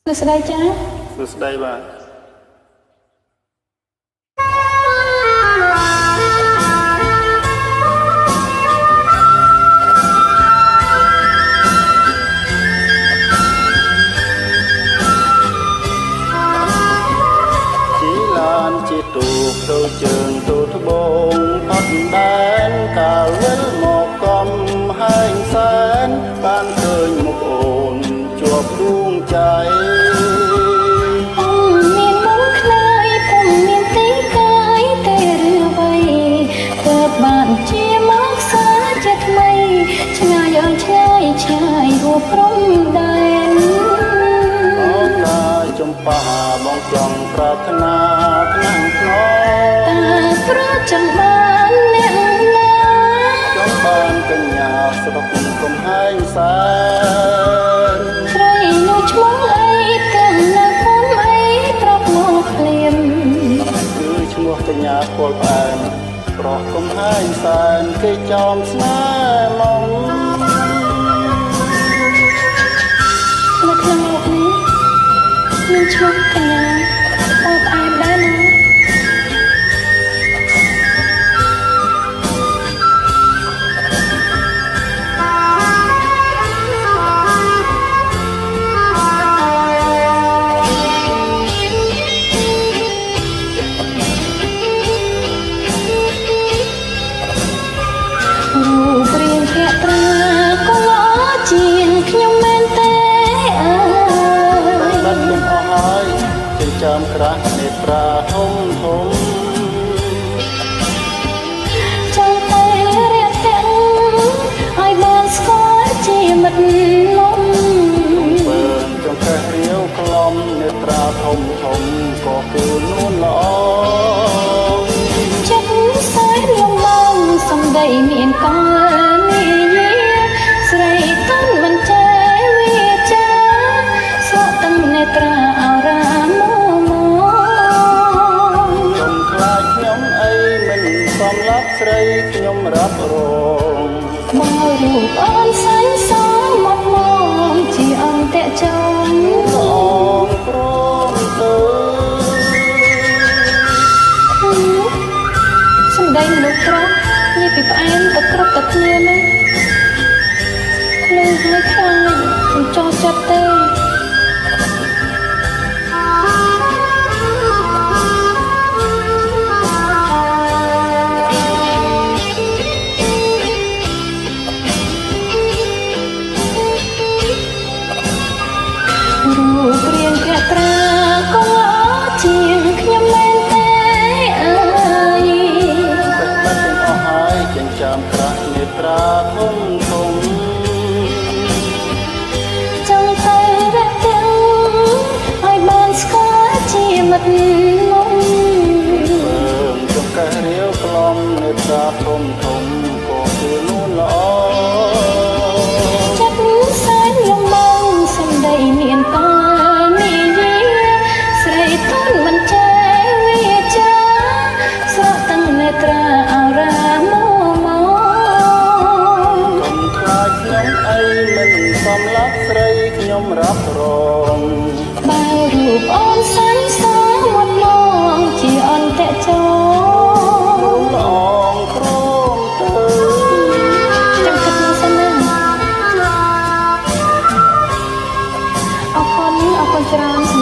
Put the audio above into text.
ស្ដីចាសួស្ដីបាទជីឡានជាទូកដូចជើងទូត្បូងផុតដែនកាលវិលមកកំហែងសែនបានឃើញមុខអូនជាប់ដួងใจជាមកសាជាថ្មីឆ្ងាយអើយឆ្ងាយឆ្ងាយរួបព្រំដែនអូនណាចំប៉ាបងចង់ប្រាថ្នាថ្នាំងថ្នមតាប្រចង់បានអ្នកណាចង់បានកញ្ញាស្រុកកំហែងសែនស្រីនោះឈ្មោះអីទាំងនៅគុំអីប្រាប់មកភ្លាមគឺឈ្មោះកញ្ញាពលផ្អែមប្រោះកំហែងសែនគេចោមស្នេហ៍មកនៅក្នុងលោកនេះមានឈ្មោះកញ្ញាអូនផ្អែមដែរណាចាំក្រាស់នេត្រាធំធំចង់តែរៀបទាំងឲ្យបានស្គាល់ជាមិត្តនំបើចង់កែរៀវក្លំនេត្រាធំធំក៏គឺនួនល្អចិត្តសែនលំងសំដីមានកលនីយាស្រីតន់មិនចេះវាចាស្រកទាំងនេត្រាអរ៉ាសំឡាប់ស្រីខ្ញុំរាប់រងមករូបអូនសាញ់សមមកមកជាអន្តៈចំអងព្រមទៅសំដីមនុស្សប្រុសនិយាយពីផ្អែមទៅគ្រប់តែគ្នាណាខ្លួនហើយខ្លាំងមិនចង់ចិត្តទេត្រាកងជាងខ្ញុំមែនទេអើយបាត់ទាំងអស់ហើយចិញ្ចាំក្រាស់នេត្រាធំធំចង់ទៅរកទាំងឲ្យបានស្គាល់ជាមិត្តនំបើចង់កែរៀវក្លំនេត្រាធំធំក៏គឺនួនល្អចិត្តសែនលំងសំដីមានកលមិនចេះវាចាស្រកទាំងនេត្រាអរ៉ាមកកុំខ្លាចខ្ញុំអីមិនសំឡាប់ស្រីខ្ញុំរាប់រងបើរូបអូនសាញ់សមមកជាអន្តៈចំល្អងព្រមទៅចាំគិតមកសិនណាអរគុណច្រើន